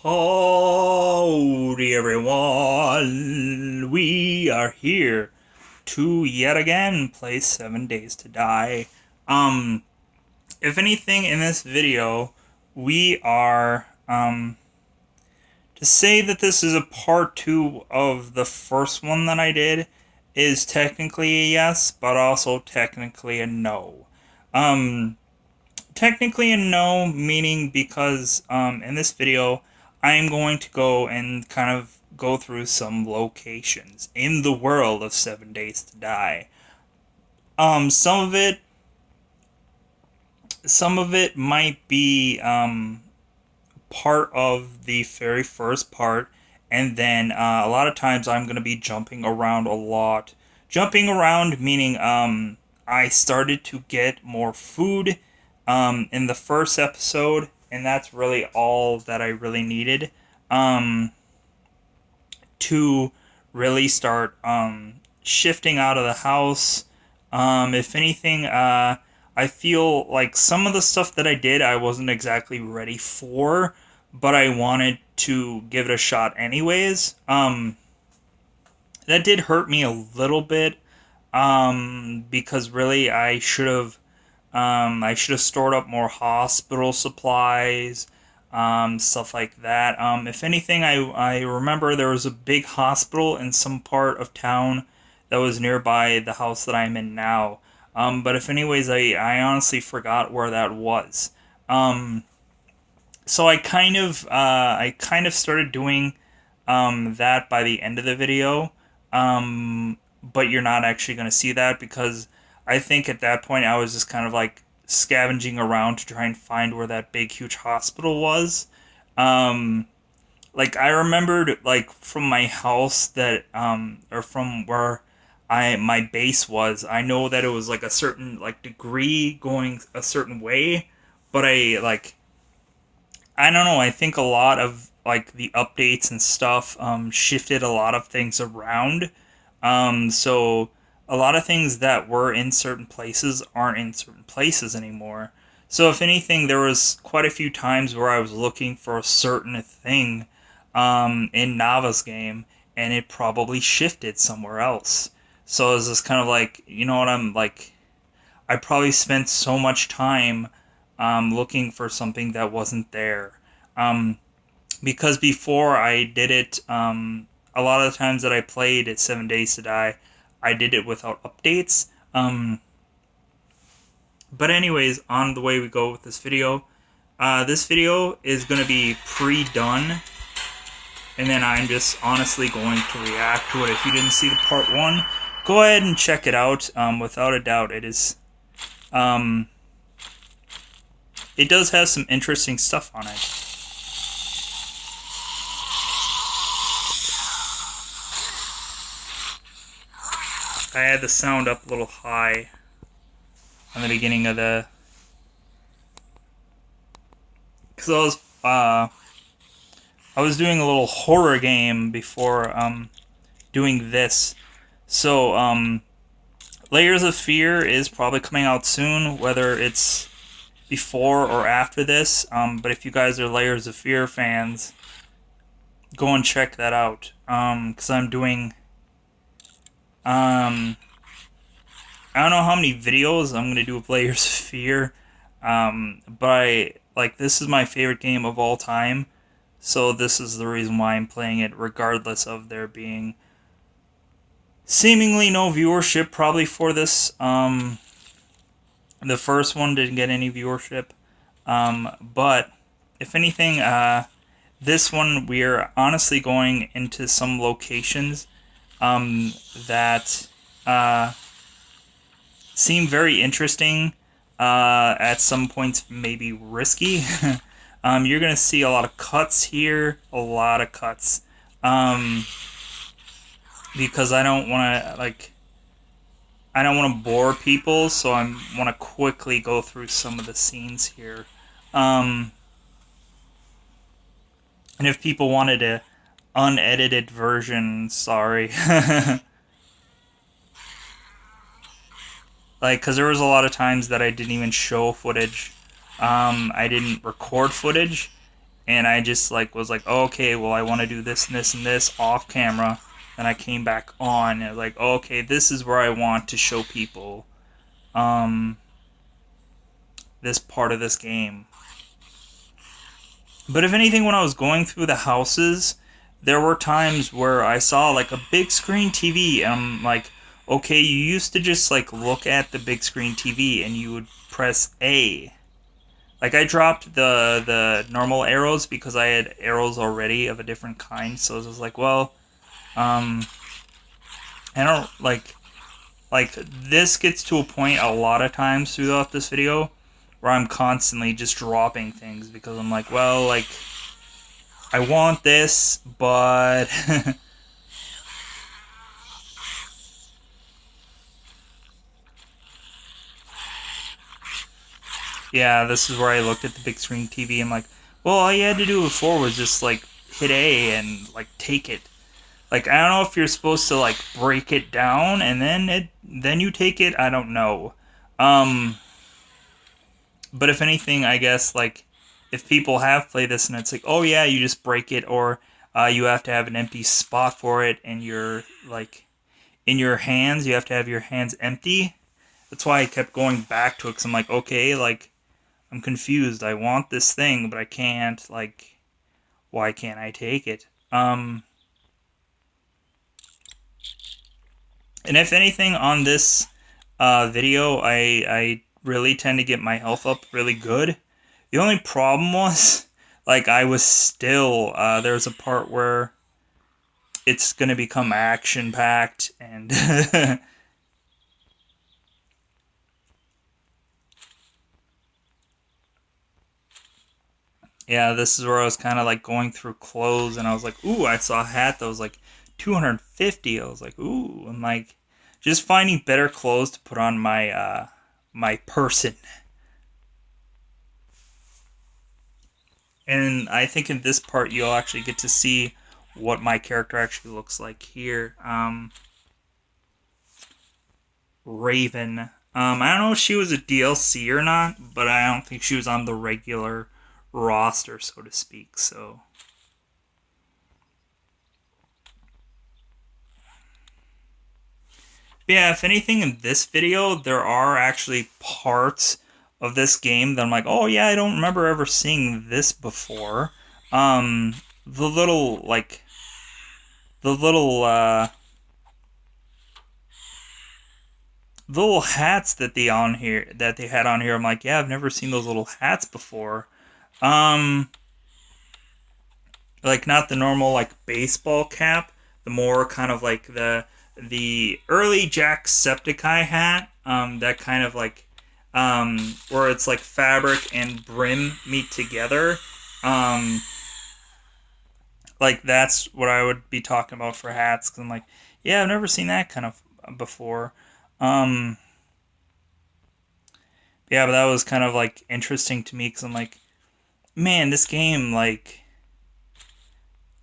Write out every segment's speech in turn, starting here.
Howdy everyone, we are here to yet again play 7 Days to Die. Um, if anything in this video, we are, to say that this is a part 2 of the first one that I did is technically a yes, but also technically a no. Technically a no, meaning because in this video I am going to go and kind of go through some locations in the world of 7 Days to Die. Some of it might be part of the very first part, and then a lot of times I'm going to be jumping around a lot. Jumping around meaning I started to get more food in the first episode, and that's really all that I really needed to really start shifting out of the house. If anything, I feel like some of the stuff that I did I wasn't exactly ready for, but I wanted to give it a shot anyways. That did hurt me a little bit because really I should have stored up more hospital supplies, stuff like that. If anything, I remember there was a big hospital in some part of town that was nearby the house that I'm in now. But if anyways, I honestly forgot where that was. So I kind of started doing that by the end of the video. But you're not actually going to see that because I think at that point I was just kind of like scavenging around to try and find where that big huge hospital was. Like I remembered like from my house that or from where my base was, I know that it was like a certain like degree going a certain way, but I don't know, I think a lot of like the updates and stuff shifted a lot of things around. So a lot of things that were in certain places aren't in certain places anymore. So if anything, there was quite a few times where I was looking for a certain thing in Nava's game, and it probably shifted somewhere else. So it's just kind of like, you know what, I'm like, I probably spent so much time looking for something that wasn't there. Um, because before I did it, a lot of the times that I played at 7 Days to Die, I did it without updates. But anyways, on the way we go with this video is going to be pre-done, and then I'm just honestly going to react to it. If you didn't see the part 1, go ahead and check it out. Without a doubt, it is... it does have some interesting stuff on it. I had the sound up a little high on the beginning of the... Because I was doing a little horror game before doing this. So Layers of Fear is probably coming out soon, whether it's before or after this. But if you guys are Layers of Fear fans, go and check that out. Because I'm doing... I don't know how many videos I'm going to do with Layers of Fear. But this is my favorite game of all time. So this is the reason why I'm playing it, regardless of there being seemingly no viewership probably for this. The first one didn't get any viewership. But if anything, this one we're honestly going into some locations that seem very interesting, at some points maybe risky. You're gonna see a lot of cuts here, a lot of cuts, because I don't want to bore people, so I want to quickly go through some of the scenes here. And if people wanted a unedited version, sorry. Because there was a lot of times that I didn't even show footage. I didn't record footage, and I just like was like, oh, okay, well, I want to do this and this and this off camera. Then I came back on and like, oh, okay, this is where I want to show people um, this part of this game. But if anything, when I was going through the houses, there were times where I saw like a big screen TV, and I'm like, okay, you used to just like look at the big screen TV and you would press A. Like I dropped the normal arrows because I had arrows already of a different kind, so it was like, well, um, I don't like this gets to a point a lot of times throughout this video where I'm constantly just dropping things because I'm like, well, like I want this, but yeah, this is where I looked at the big screen TV. I'm like, well, all you had to do before was just like hit A and like take it. Like I don't know if you're supposed to like break it down and then you take it. I don't know. Um, but if anything, I guess like if people have played this and it's like, oh yeah, you just break it, or you have to have an empty spot for it, and you're like in your hands, you have to have your hands empty. That's why I kept going back to it because I'm like, okay, like I'm confused. I want this thing, but I can't. Like, why can't I take it? And if anything, on this video, I really tend to get my health up really good. The only problem was, like, I was still there's a part where it's gonna become action packed, and yeah, this is where I was kind of like going through clothes, and I was like, ooh, I saw a hat that was like 250. I was like, ooh, and like just finding better clothes to put on my person. And I think in this part you'll actually get to see what my character actually looks like here. Raven. I don't know if she was a DLC or not, but I don't think she was on the regular roster, so to speak. So yeah, if anything in this video, there are actually parts of this game that I'm like, oh yeah, I don't remember ever seeing this before. Um, the little like the little hats that they had on here. I'm like, yeah, I've never seen those little hats before. Um, like not the normal like baseball cap, the more kind of like the early Jacksepticeye hat. That kind of like where it's like fabric and brim meet together. Um, like that's what I would be talking about for hats. Cause I'm like, yeah, I've never seen that kind of before. Um, yeah, but that was kind of like interesting to me because I'm like, man, this game like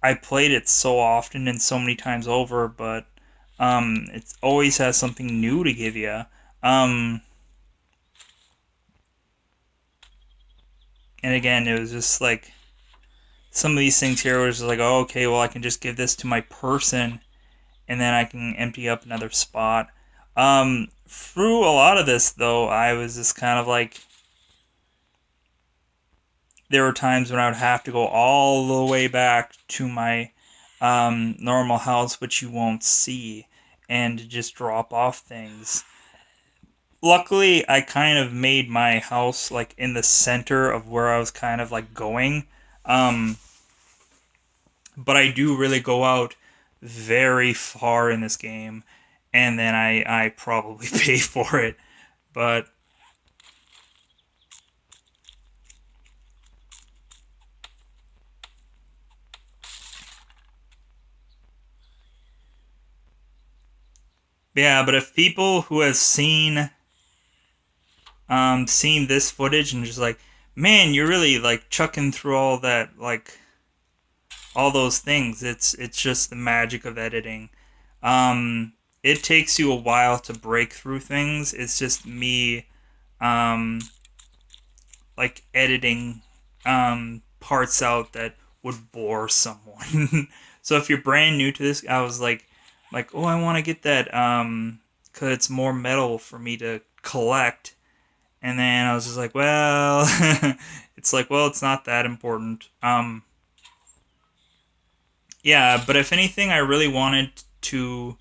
I played it so often and so many times over, but it always has something new to give you. Um, and again, it was just like some of these things here was like, oh, okay, well, I can just give this to my person, and then I can empty up another spot. Through a lot of this, though, I was just kind of like, there were times when I would have to go all the way back to my normal house, which you won't see, and just drop off things. Luckily, I kind of made my house like in the center of where I was kind of like going. Um, but I do really go out very far in this game, and then I probably pay for it. But yeah, but if people who have seen this footage and just like, man, you're really like chucking through all that like all those things. It's just the magic of editing. It takes you a while to break through things. It's just me, um, like editing, parts out that would bore someone. So if you're brand new to this, I was like, oh, I want to get that cuz it's more metal for me to collect. And then I was just like, well, it's like, well, it's not that important. Yeah, but if anything, I really wanted to.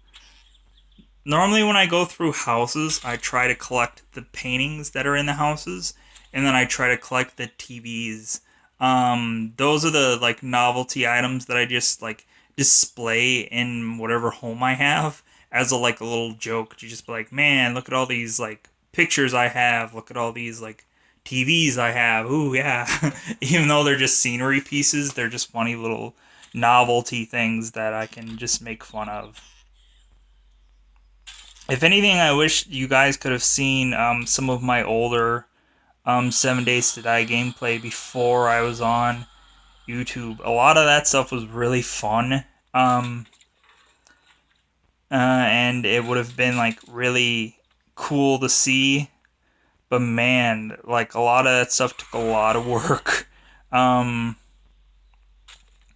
Normally, when I go through houses, I try to collect the paintings that are in the houses, and then I try to collect the TVs. Those are the like novelty items that I just like display in whatever home I have as a like a little joke to just be like, man, look at all these like pictures I have. Look at all these like TVs I have. Ooh, yeah. Even though they're just scenery pieces, they're just funny little novelty things that I can just make fun of. If anything, I wish you guys could have seen some of my older 7 Days to Die gameplay before I was on YouTube. A lot of that stuff was really fun. And it would have been like really cool to see. But man, like a lot of that stuff took a lot of work. Um,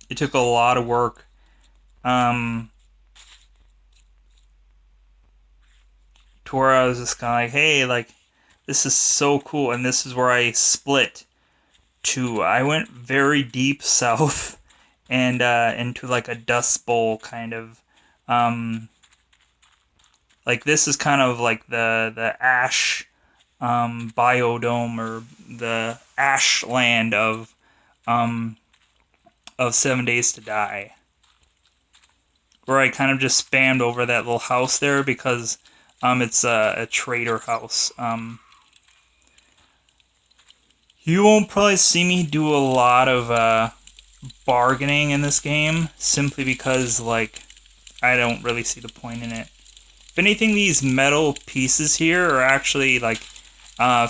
it took a lot of work. Um, to where I was just kind of like, hey, like, this is so cool. And this is where I split to, I went very deep south and into like a dust bowl kind of. Like, this is kind of like the ash biodome or the ash land of 7 Days to Die, where I kind of just spammed over that little house there because it's a trader house. You won't probably see me do a lot of bargaining in this game simply because like I don't really see the point in it. If anything, these metal pieces here are actually like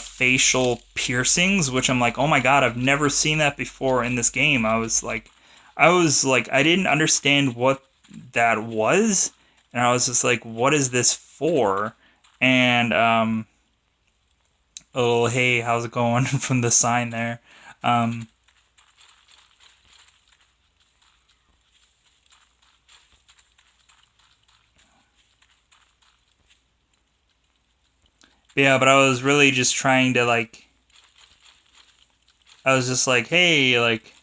facial piercings, which I'm like, oh my god, I've never seen that before in this game. I didn't understand what that was, and I was just like, what is this for? And a little hey, how's it going from the sign there. Um, yeah, but I was really just trying to like, I was just like, hey, like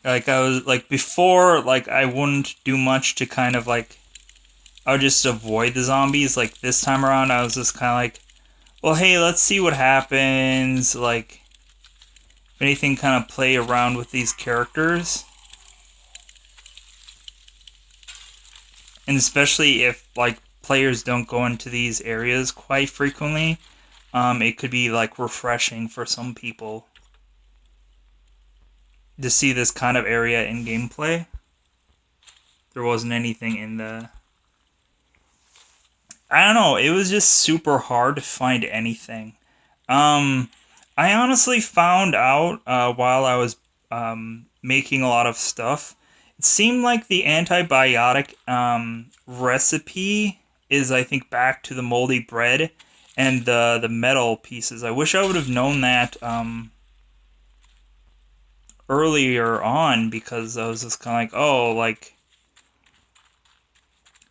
I was like before, like I wouldn't do much to kind of like, I would just avoid the zombies. Like this time around, I was just kind of like, well, hey, let's see what happens. Like, if anything, kind of play around with these characters. And especially if, like, players don't go into these areas quite frequently, it could be, like, refreshing for some people to see this kind of area in gameplay. There wasn't anything in the... I don't know, it was just super hard to find anything. I honestly found out while I was making a lot of stuff. It seemed like the antibiotic recipe is, I think, back to the moldy bread and the metal pieces. I wish I would have known that earlier on because I was just kind of like, oh, like.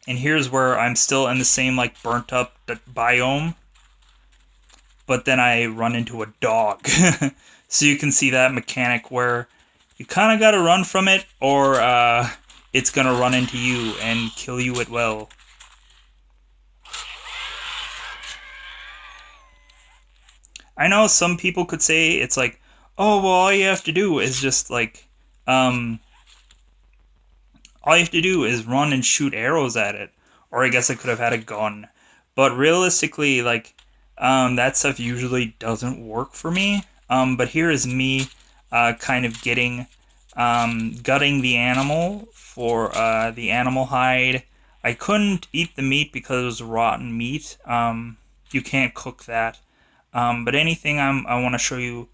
And here's where I'm still in the same like burnt up biome, but then I run into a dog. So you can see that mechanic where you kind of got to run from it or it's going to run into you and kill you at will. I know some people could say it's like, oh, well, all you have to do is just like, all you have to do is run and shoot arrows at it. Or I guess I could have had a gun. But realistically, like, that stuff usually doesn't work for me. But here is me kind of gutting the animal for the animal hide. I couldn't eat the meat because it was rotten meat. You can't cook that. But anything I want to show you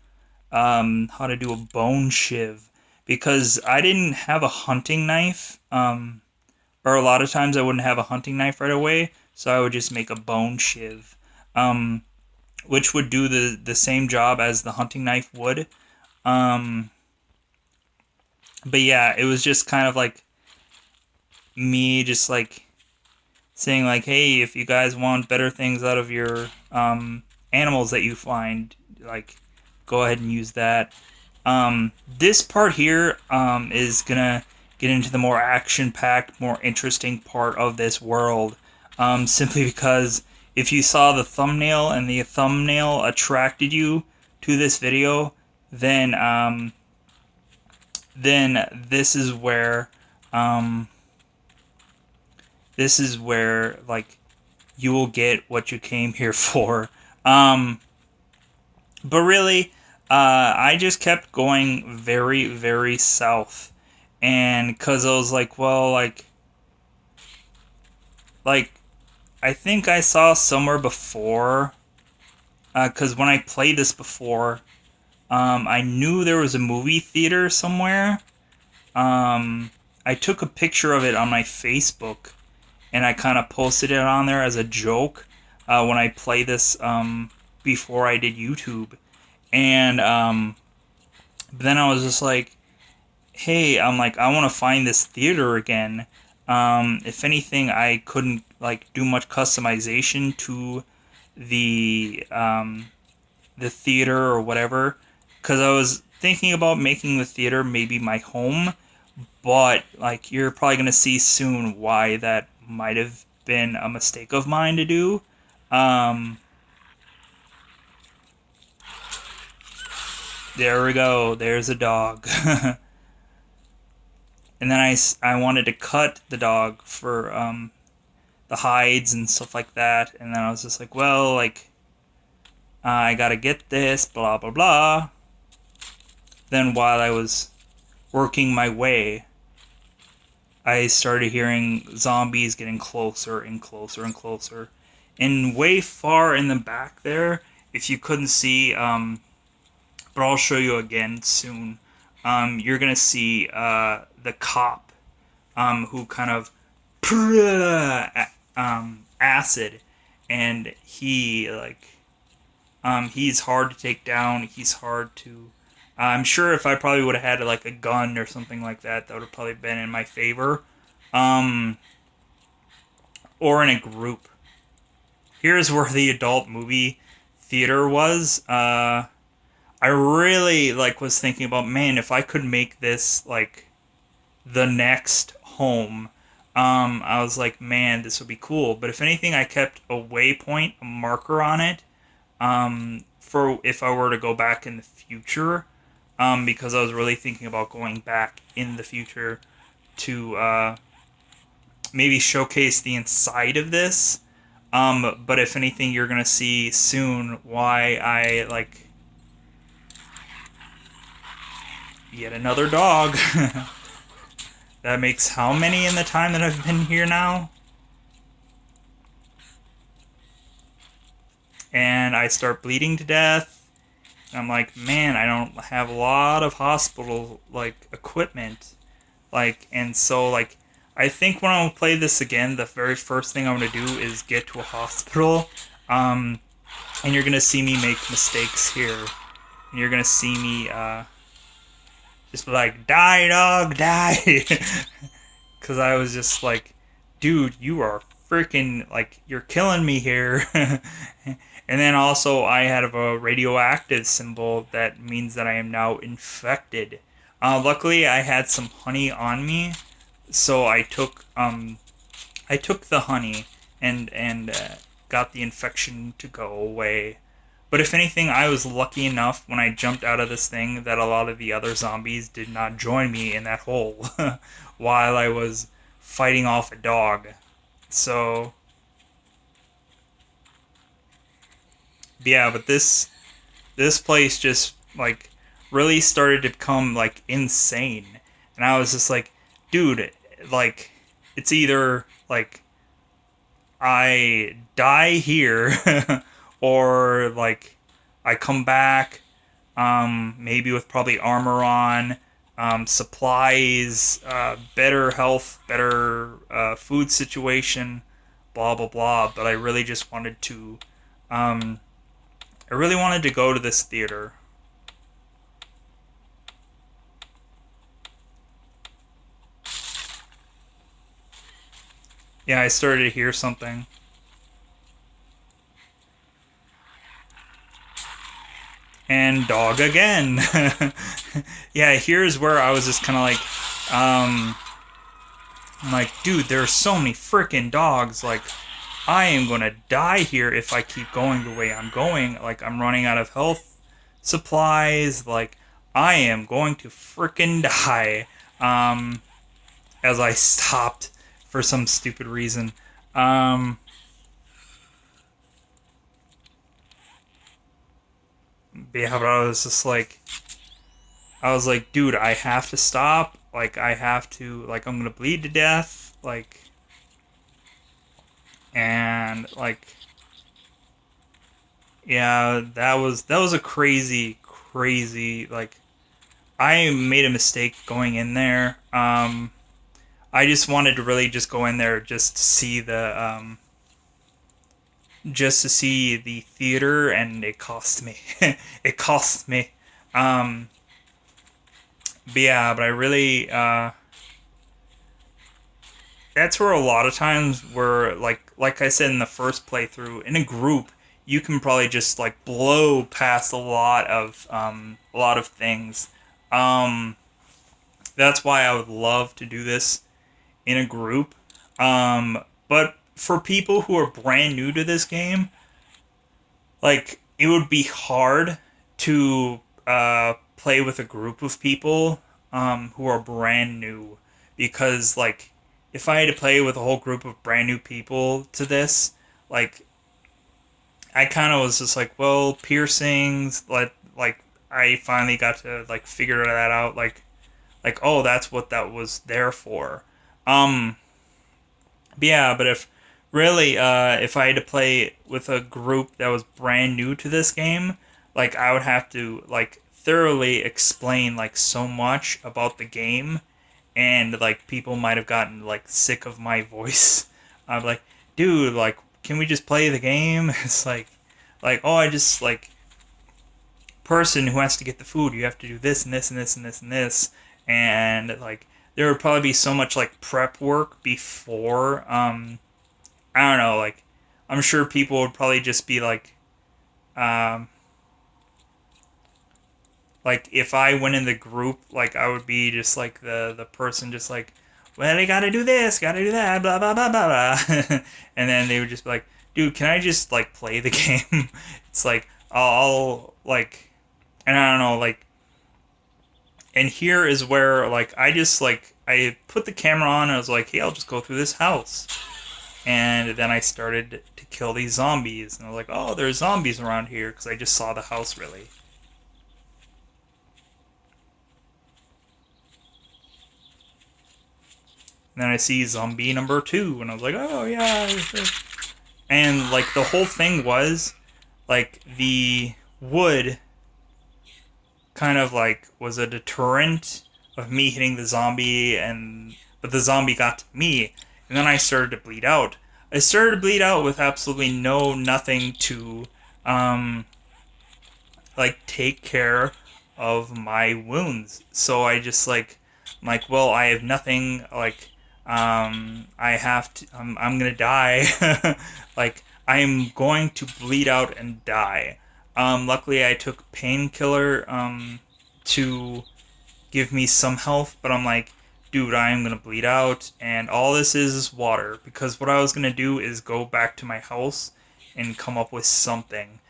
how to do a bone shiv. Because I didn't have a hunting knife. Or a lot of times I wouldn't have a hunting knife right away. So I would just make a bone shiv. which would do the same job as the hunting knife would. Um, but yeah, it was just kind of like me just like saying like, hey, if you guys want better things out of your animals that you find, like, go ahead and use that. This part here is gonna get into the more action-packed, more interesting part of this world. Simply because if you saw the thumbnail and the thumbnail attracted you to this video, then this is where um, like you will get what you came here for. Um, but really, I just kept going very, very south, and because I was like, well, like I think I saw somewhere before, because when I played this before, I knew there was a movie theater somewhere. I took a picture of it on my Facebook, and I kind of posted it on there as a joke when I play this before I did YouTube. And then I was just like, hey, I'm like, I want to find this theater again. If anything, I couldn't like do much customization to the the theater or whatever, because I was thinking about making the theater maybe my home, but like you're probably gonna see soon why that might have been a mistake of mine to do. Um, there we go. There's a dog. And then I wanted to cut the dog for the hides and stuff like that. And then I was just like, well, like, I gotta get this, blah, blah, blah. Then while I was working my way, I started hearing zombies getting closer and closer and closer. And way far in the back there, if you couldn't see, but I'll show you again soon, you're gonna see the cop who kind of acid, and he like he's hard to take down. He's hard to. I'm sure if I probably would have had like a gun or something like that, that would have probably been in my favor, um, or in a group. Here's where the adult movie theater was. I really like was thinking about, man, if I could make this like the next home. I was like, man, this would be cool. But if anything, I kept a waypoint, a marker on it, for if I were to go back in the future, because I was really thinking about going back in the future to maybe showcase the inside of this. But if anything, you're gonna see soon why I like yet another dog. That makes how many in the time that I've been here now? And I start bleeding to death. And I'm like, man, I don't have a lot of hospital like equipment. Like, and so like I think when I play this again, the very first thing I'm gonna do is get to a hospital. Um, and you're gonna see me make mistakes here. And you're gonna see me just be like, die dog, die. Because I was just like, dude, you are freaking, like, you're killing me here. And then also, I had a radioactive symbol that means that I am now infected. Luckily, I had some honey on me, so I took the honey and got the infection to go away. But if anything, I was lucky enough when I jumped out of this thing that a lot of the other zombies did not join me in that hole while I was fighting off a dog. So, yeah, but this place just like really started to become like insane. And I was just like, dude, like it's either like I die here or like I come back, maybe with probably armor on, supplies, better health, better food situation, blah blah blah. But I really just wanted to um, I really wanted to go to this theater. Yeah, I started to hear something. And dog again. Yeah, here's where I was just kind of I'm like, dude, there are so many freaking dogs. Like, I am gonna die here if I keep going the way I'm going. Like, I'm running out of health supplies. Like, I am going to freaking die. Um, as I stopped for some stupid reason. Um, yeah, but I was like, dude, I have to stop. Like, I have to, like, I'm gonna bleed to death. Like, and like, yeah, that was a crazy. Like, I made a mistake going in there. I just wanted to really just go in there just to see the theater, and it cost me. It cost me. Um, but yeah, but I really that's where a lot of times where like I said in the first playthrough, in a group you can probably just like blow past a lot of things. Um, that's why I would love to do this in a group. But for people who are brand new to this game, like it would be hard to play with a group of people who are brand new, because like if I had to play with a whole group of brand new people to this, like I kind of was just like, well, piercings, like I finally got to like figure that out, like oh, that's what that was there for. Um, yeah, but if I had to play with a group that was brand new to this game, like I would have to like thoroughly explain like so much about the game, and like people might have gotten like sick of my voice. I'm like, dude, like, can we just play the game? It's like oh, I just like person who has to get the food. You have to do this and this and this and this and this, and like there would probably be so much like prep work before. I don't know, like I'm sure people would probably just be um, like if I went in the group, like I would be just like the person just like, well, you gotta do this, gotta do that, blah blah blah blah blah, and then they would just be like, dude, can I just like play the game? It's like I'll like, and I don't know, like, and here is where like I just like I put the camera on and I was like, hey, I'll just go through this house. And then I started to kill these zombies, and I was like, "Oh, there's zombies around here," because I just saw the house really. And then I see zombie number two, and I was like, "Oh yeah," and like the whole thing was like the wood kind of like was a deterrent of me hitting the zombie, and but the zombie got to me, and then I started to bleed out. I started to bleed out with absolutely nothing to um like take care of my wounds. So I just like I'm like, well, I have nothing, like I have to I'm gonna die. Like I'm going to bleed out and die. Luckily I took painkiller to give me some health, but I'm like, dude, I am gonna bleed out, and all this is water, because what I was gonna do is go back to my house and come up with something,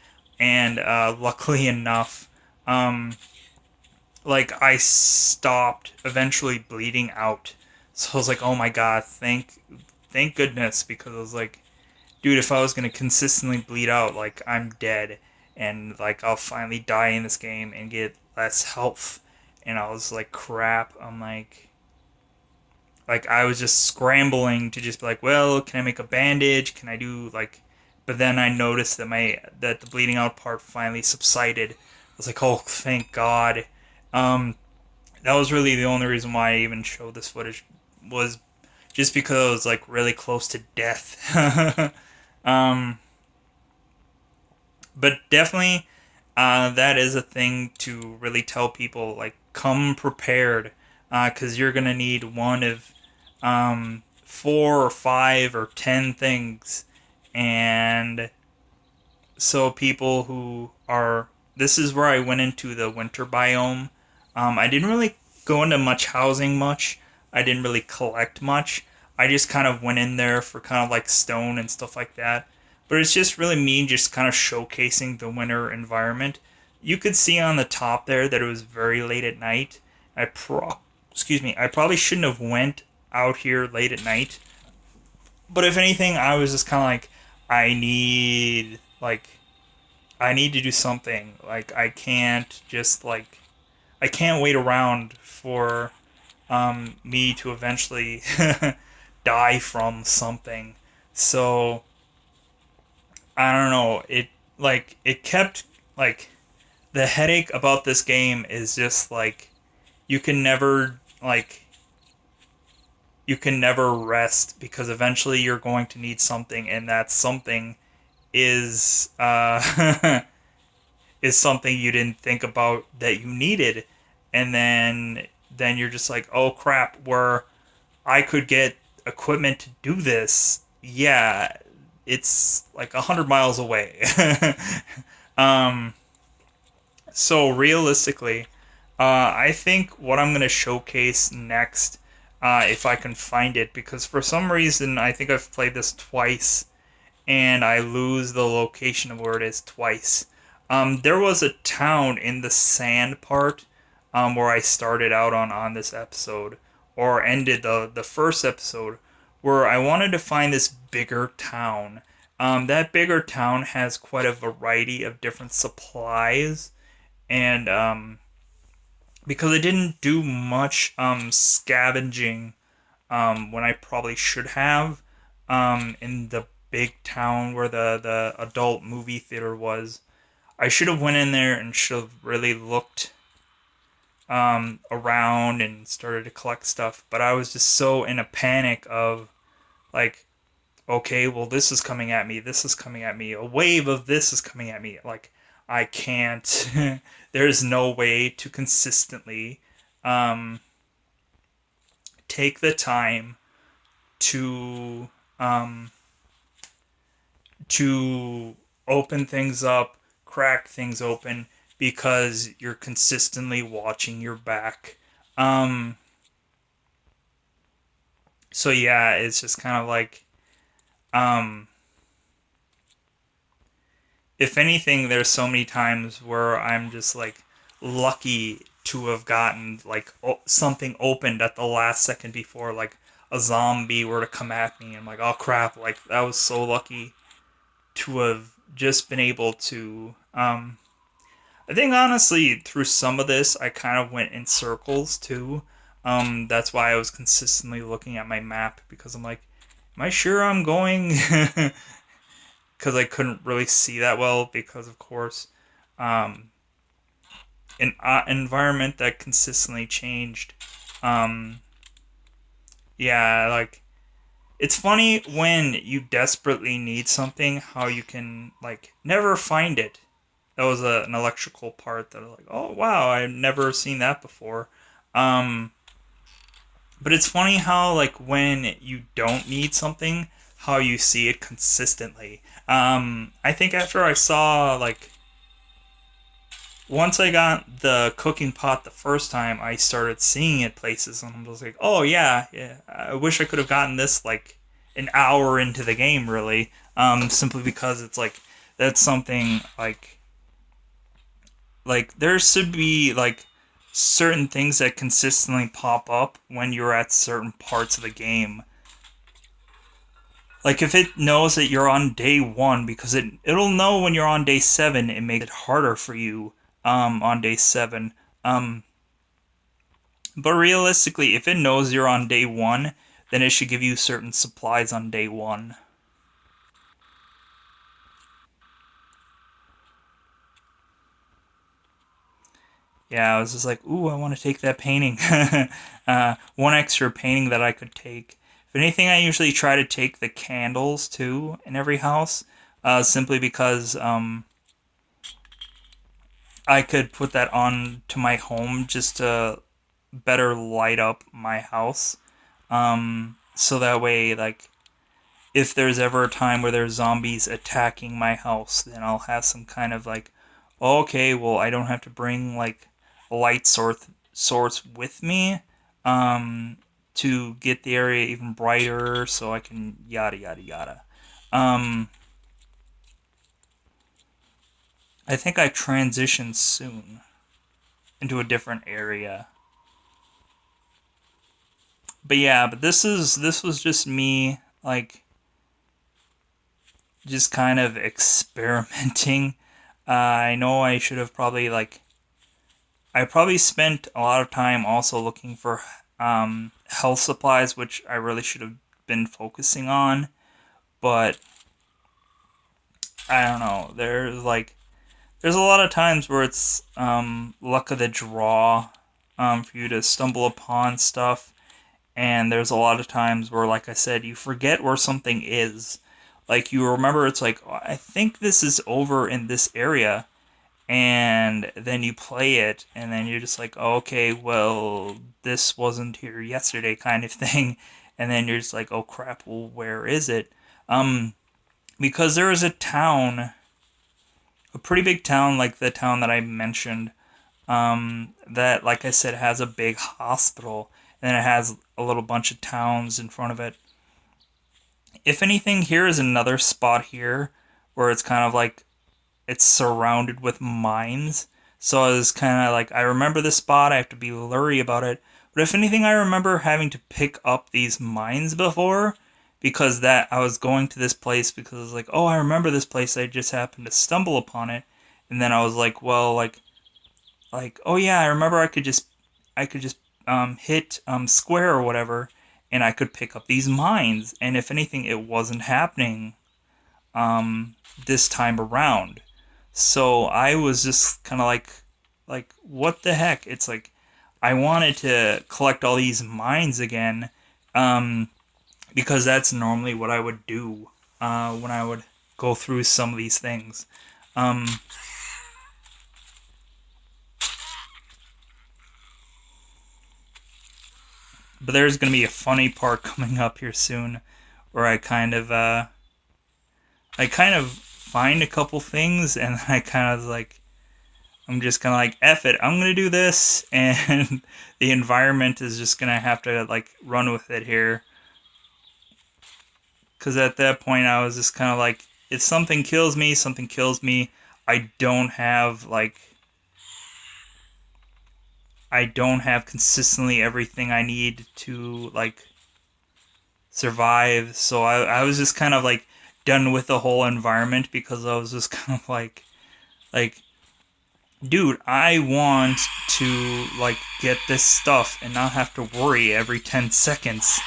and luckily enough, um, like I stopped eventually bleeding out, so I was like, oh my god, thank goodness, because I was like, dude, if I was gonna consistently bleed out, like I'm dead, and like I'll finally die in this game and get less health. And I was like, crap. I'm like I was just scrambling to just be like, well, can I make a bandage? Can I do like? But then I noticed that the bleeding out part finally subsided. I was like, oh, thank God. Um, that was really the only reason why I even showed this footage, was just because I was like really close to death. um, but definitely, That is a thing to really tell people, like, come prepared, because you're gonna need one of four or five or 10 things, and so people who are this is where I went into the winter biome. I didn't really go into much housing much. I didn't really collect much. I just kind of went in there for kind of like stone and stuff like that. But it's just really me just kind of showcasing the winter environment. You could see on the top there that it was very late at night. Excuse me, I probably shouldn't have went out here late at night. But if anything, I was just kind of like, I need like I need to do something. Like I can't just like I can't wait around for me to eventually die from something. So I don't know. It kept like the headache about this game is just like you can never like you can never rest because eventually you're going to need something, and that something is is something you didn't think about that you needed, and then you're just like, oh crap, where I could get equipment to do this, yeah, it's like 100 miles away. um so realistically, I think what I'm going to showcase next, if I can find it, because for some reason I think I've played this twice and I lose the location of where it is twice. There was a town in the sand part, where I started out on this episode, or ended the first episode, where I wanted to find this bigger town. That bigger town has quite a variety of different supplies, and because I didn't do much scavenging when I probably should have, in the big town where the adult movie theater was. I should have went in there and should have really looked around and started to collect stuff. But I was just so in a panic of like, okay, well this is coming at me, this is coming at me, a wave of this is coming at me. Like I can't. There's no way to consistently um, take the time to um, to open things up, crack things open, because you're consistently watching your back. Um, so yeah, it's just kind of like, um, if anything, there's so many times where I'm just like lucky to have gotten like something opened at the last second before like a zombie were to come at me. And I'm like, oh crap! Like that was so lucky to have just been able to I think honestly, through some of this, I kind of went in circles too. That's why I was consistently looking at my map, because I'm like, am I sure I'm going? Because I couldn't really see that well, because of course, um, an environment that consistently changed. Um, yeah, like it's funny when you desperately need something, how you can like never find it. That was an electrical part that I was like, oh wow, I've never seen that before. Um, but it's funny how like when you don't need something, how you see it consistently. I think after I saw like once I got the cooking pot the first time, I started seeing it places, and I was like, oh yeah, yeah. I wish I could have gotten this like an hour into the game, really. Simply because it's like that's something like there should be like certain things that consistently pop up when you're at certain parts of the game. Like if it knows that you're on day one, because it'll know when you're on day seven, it makes it harder for you on day seven. But realistically, if it knows you're on day one, then it should give you certain supplies on day one. Yeah, I was just like, ooh, I want to take that painting. One extra painting that I could take. If anything, I usually try to take the candles too in every house, simply because I could put that on to my home just to better light up my house. So that way, like, if there's ever a time where there's zombies attacking my house, then I'll have some kind of like, okay, well, I don't have to bring like a light source with me, um, to get the area even brighter, so I can yada yada yada. Um, I think I transition soon into a different area. But yeah, but this was just me like just kind of experimenting. I know I should have probably like I probably spent a lot of time also looking for health supplies, which I really should have been focusing on. But I don't know. There's a lot of times where it's luck of the draw for you to stumble upon stuff, and there's a lot of times where, like I said, you forget where something is. Like you remember, it's like, "Oh, I think this is over in this area," and then you play it, and then you're just like, oh, okay, well, this wasn't here yesterday, kind of thing, and then you're just like, oh crap, well, where is it? Um, because there is a town, a pretty big town, like the town that I mentioned, that, like I said, has a big hospital, and then it has a little bunch of towns in front of it. If anything, here is another spot here where it's kind of like it's surrounded with mines. So I was kind of like, I remember this spot. I have to be leery about it. But if anything, I remember having to pick up these mines before because that I was going to this place because I was like, oh, I remember this place. I just happened to stumble upon it, and then I was like, well, oh yeah, I remember I could just hit square or whatever, and I could pick up these mines. And if anything, it wasn't happening um, this time around. So I was just kind of like, what the heck? It's like, I wanted to collect all these mines again, um, because that's normally what I would do when I would go through some of these things. Um, but there's going to be a funny part coming up here soon, where I kind of find a couple things, and I kind of like, I'm just gonna like F it. I'm gonna do this, and the environment is just gonna have to like run with it here. Because at that point, I was just kind of like, if something kills me, something kills me. I don't have like I don't have consistently everything I need to like survive. So I was just kind of like done with the whole environment because I was just kind of like dude, I want to like get this stuff and not have to worry every 10 seconds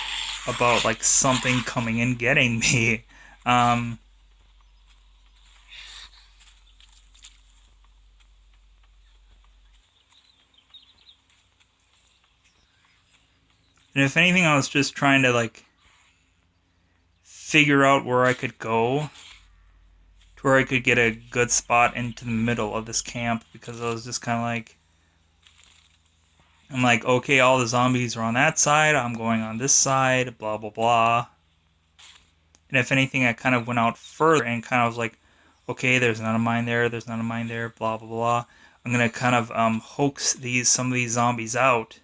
about like something coming and getting me. Um, and if anything, I was just trying to like figure out where I could go to where I could get a good spot into the middle of this camp because I was just kind of like, I'm like, okay, all the zombies are on that side, I'm going on this side, blah, blah, blah. And if anything, I kind of went out further and kind of was like, okay, there's not a mine there, there's not a mine there, blah blah blah. I'm gonna kind of hoax some of these zombies out,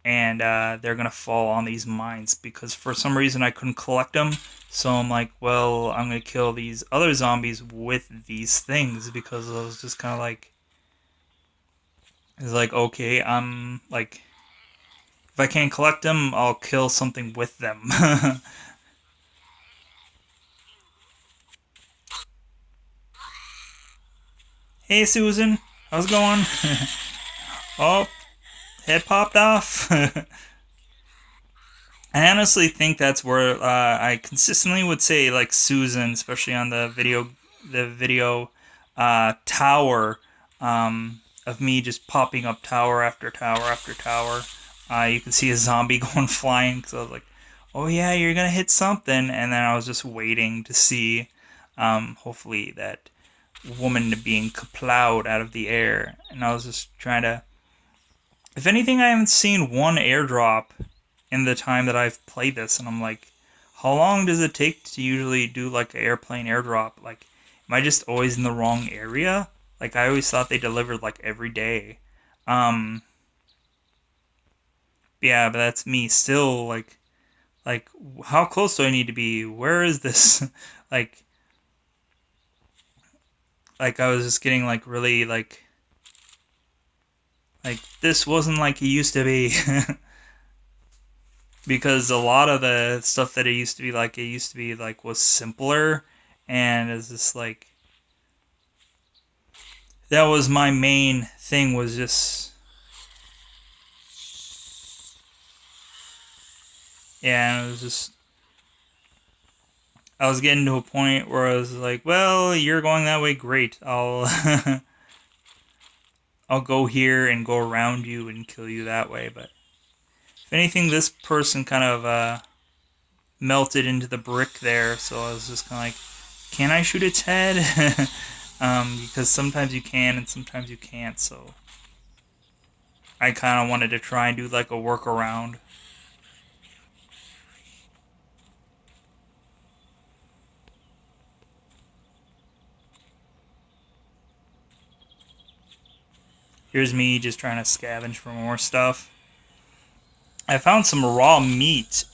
and they're gonna fall on these mines because for some reason I couldn't collect them. So I'm like, well, I'm gonna kill these other zombies with these things because I was just kind of like, it's like okay, I'm like, if I can't collect them, I'll kill something with them. Hey Susan, how's it going? Oh, head popped off. I honestly think that's where I consistently would say like Susan, especially on the video tower of me just popping up tower after tower after tower. You can see a zombie going flying. So I was like, "Oh yeah, you're gonna hit something," and then I was just waiting to see, hopefully that woman being kaplowed out of the air, and I was just trying to. If anything, I haven't seen one airdrop in the time that I've played this, and I'm like, how long does it take to usually do like an airplane airdrop? Like, am I just always in the wrong area? Like, I always thought they delivered like every day. Um, yeah, but that's me still. Like, how close do I need to be? Where is this? like, like I was just getting like really like this wasn't like it used to be. Because a lot of the stuff that it used to be like was simpler, and it's just like that was my main thing was just yeah, and it was just I was getting to a point where I was like, well, you're going that way, great. I'll I'll go here and go around you and kill you that way. But if anything, this person kind of melted into the brick there, so I was just kind of like, can I shoot its head? Because sometimes you can and sometimes you can't, so I kind of wanted to try and do like a workaround. Here's me just trying to scavenge for more stuff. I found some raw meat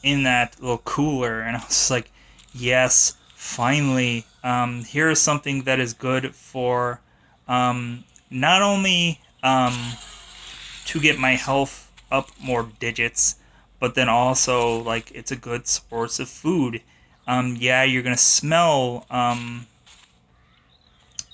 in that little cooler, and I was like, yes, finally. Here's something that is good for not only to get my health up more digits, but then also like it's a good source of food. Yeah, you're gonna smell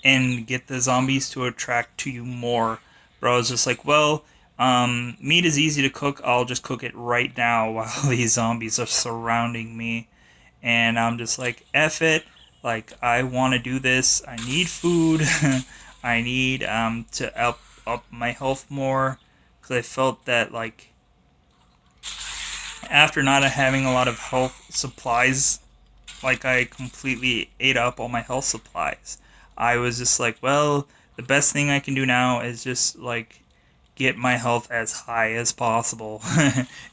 and get the zombies to attract to you more. But I was just like, well, meat is easy to cook. I'll just cook it right now while these zombies are surrounding me. And I'm just like, F it. Like, I want to do this. I need food. I need to up my health more. Because I felt that, like, after not having a lot of health supplies, like I completely ate up all my health supplies. I was just like, well, the best thing I can do now is just like get my health as high as possible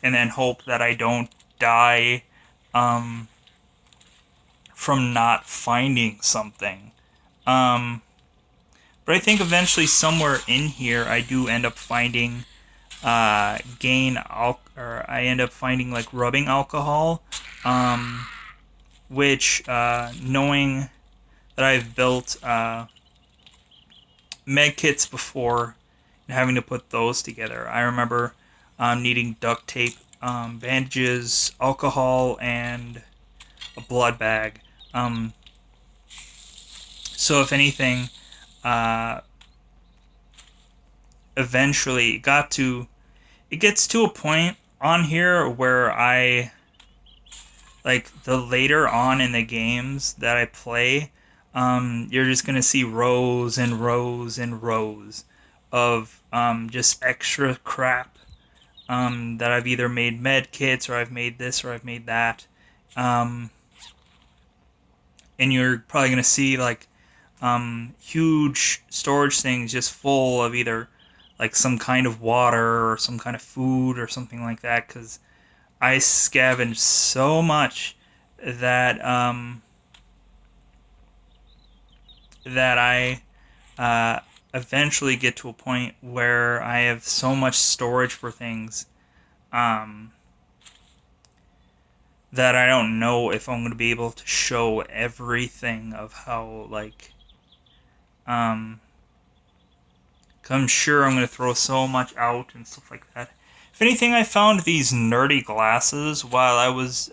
and then hope that I don't die um, from not finding something. Um, but I think eventually somewhere in here I do end up finding or I end up finding like rubbing alcohol, um, which knowing that I've built med kits before and having to put those together. I remember needing duct tape, bandages, alcohol, and a blood bag. Um, so if anything, uh, eventually it gets to a point on here where I like the later on in the games that I play, you're just gonna see rows and rows and rows of just extra crap that I've either made med kits or I've made this or I've made that, um, and you're probably gonna see like huge storage things just full of either like some kind of water or some kind of food or something like that because I scavenge so much that that I uh, eventually get to a point where I have so much storage for things um, that I don't know if I'm going to be able to show everything of how like um, 'cause I'm sure I'm going to throw so much out and stuff like that. If anything, I found these nerdy glasses while I was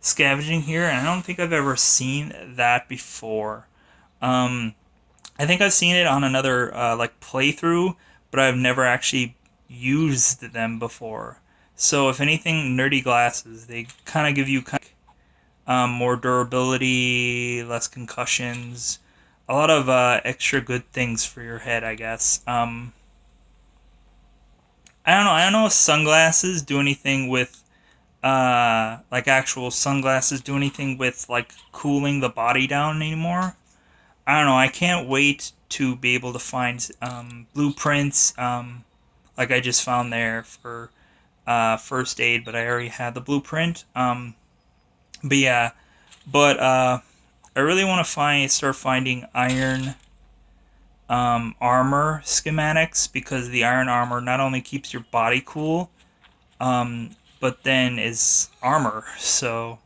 scavenging here, and I don't think I've ever seen that before. Um, I think I've seen it on another like playthrough, but I've never actually used them before. So if anything, nerdy glasses, they kind of give you more durability, less concussions, a lot of extra good things for your head, I guess. I don't know. I don't know if sunglasses do anything with like actual sunglasses do anything with like cooling the body down anymore. I don't know. I can't wait to be able to find blueprints, like I just found there for first aid, but I already had the blueprint. But yeah, but I really want to start finding iron armor schematics, because the iron armor not only keeps your body cool, but then is armor. So,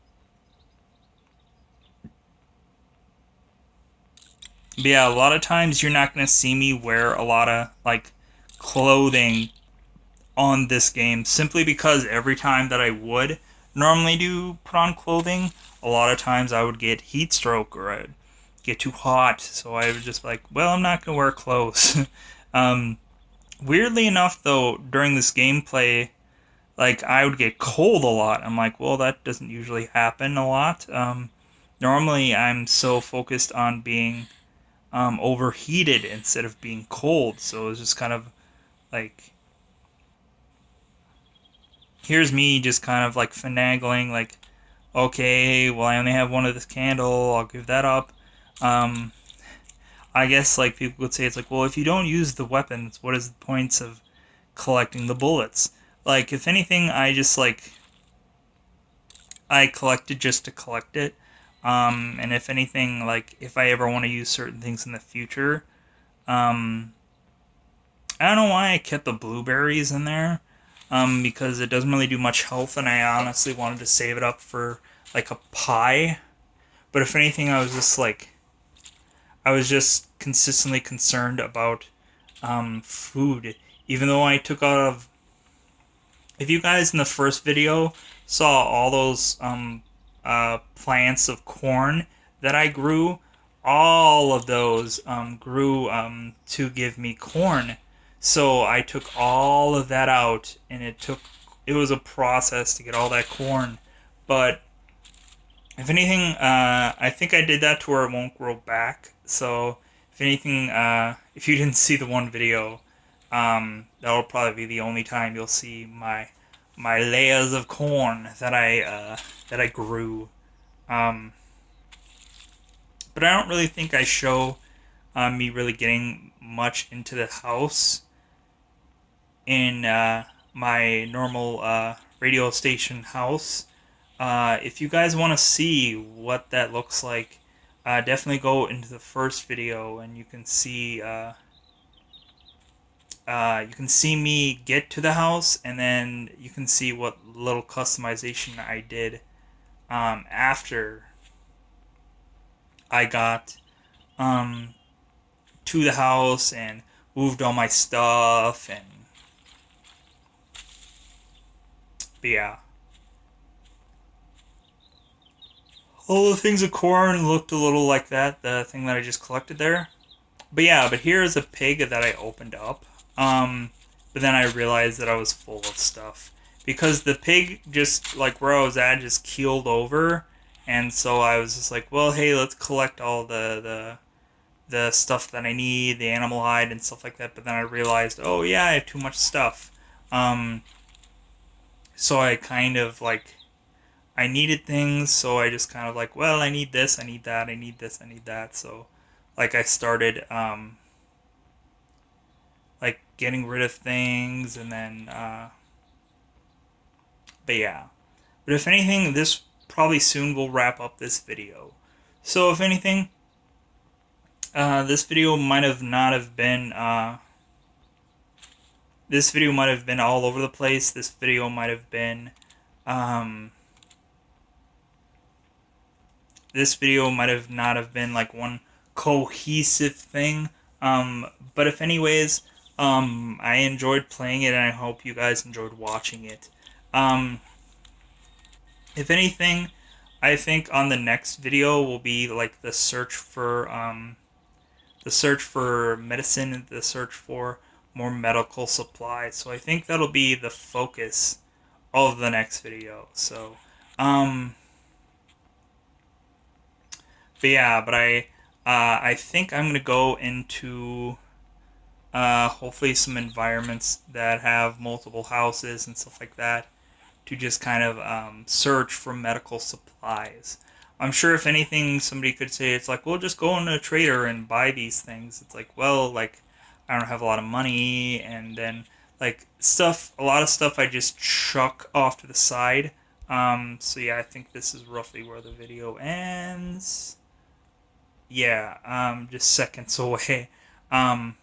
but yeah, a lot of times you're not gonna see me wear a lot of like clothing on this game, simply because every time that I would normally do put on clothing, a lot of times I would get heat stroke or I'd get too hot, so I would just be like, well, I'm not gonna wear clothes. um, Weirdly enough, though, during this gameplay, like I would get cold a lot. I'm like, well, that doesn't usually happen a lot. Normally, I'm so focused on being overheated instead of being cold, so it's just kind of like, here's me just kind of like finagling, like, okay, well, I only have one of this candle, I'll give that up. Um, I guess like people would say it's like, well, if you don't use the weapons, what is the points of collecting the bullets? Like, if anything, I collected just to collect it. And if anything, like if I ever want to use certain things in the future, um, I don't know why I kept the blueberries in there, because it doesn't really do much health, and I honestly wanted to save it up for like a pie. But if anything, I was just consistently concerned about food. Even though I took out of, if you guys in the first video saw all those plants of corn that I grew, all of those grew to give me corn. So I took all of that out, and it was a process to get all that corn. But if anything, I think I did that to where it won't grow back. So if anything, if you didn't see the one video, that'll probably be the only time you'll see my layers of corn that I grew. Um, but I don't really think I show me really getting much into the house in my normal radio station house. If you guys want to see what that looks like, definitely go into the first video, and you can see me get to the house, and then you can see what little customization I did after I got um, to the house and moved all my stuff. And but yeah, all the things of corn looked a little like that, the thing that I just collected there. But yeah, but here's a pig that I opened up. But then I realized that I was full of stuff, because the pig, just like where I was at, just keeled over, and so I was just like, well, hey, let's collect all the stuff that I need, the animal hide and stuff like that. But then I realized, oh yeah, I have too much stuff. Um, so I kind of like, I needed things, so I just kind of like, well, I need this, I need that, I need this, I need that. So like I started like getting rid of things, and then but yeah. But if anything, this probably soon will wrap up this video. So if anything, this video might have not have been this video might have been all over the place. This video might have been um, this video might have not have been like one cohesive thing. But if anyways, I enjoyed playing it, and I hope you guys enjoyed watching it. Um, if anything, I think on the next video will be like the search for medicine, the search for more medical supplies. So I think that'll be the focus of the next video. So, um, but yeah, but I think I'm gonna go into hopefully some environments that have multiple houses and stuff like that, to just kind of search for medical supplies. I'm sure if anything, somebody could say it's like, well, just go on a trader and buy these things. It's like, well, like I don't have a lot of money, and then like stuff, a lot of stuff I just chuck off to the side. So yeah, I think this is roughly where the video ends. Yeah, just seconds away. Um,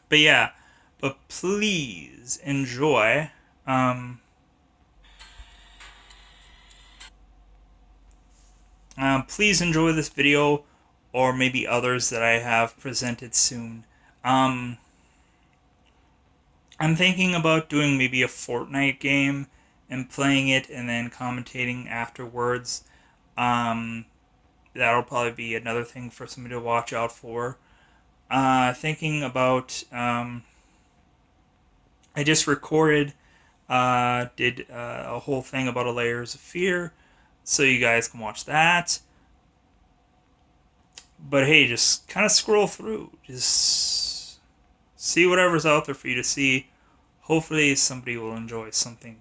but yeah, but please enjoy. Um, please enjoy this video, or maybe others that I have presented soon. Um, I'm thinking about doing maybe a Fortnite game and playing it and then commentating afterwards. Um, that'll probably be another thing for somebody to watch out for. Thinking about, I just recorded, did a whole thing about a Layers of Fear, so you guys can watch that. But hey, just kind of scroll through, just see whatever's out there for you to see. Hopefully, somebody will enjoy something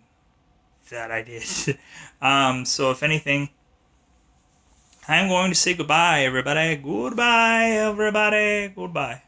that I did. So if anything, I'm going to say goodbye, everybody. Goodbye, everybody. Goodbye.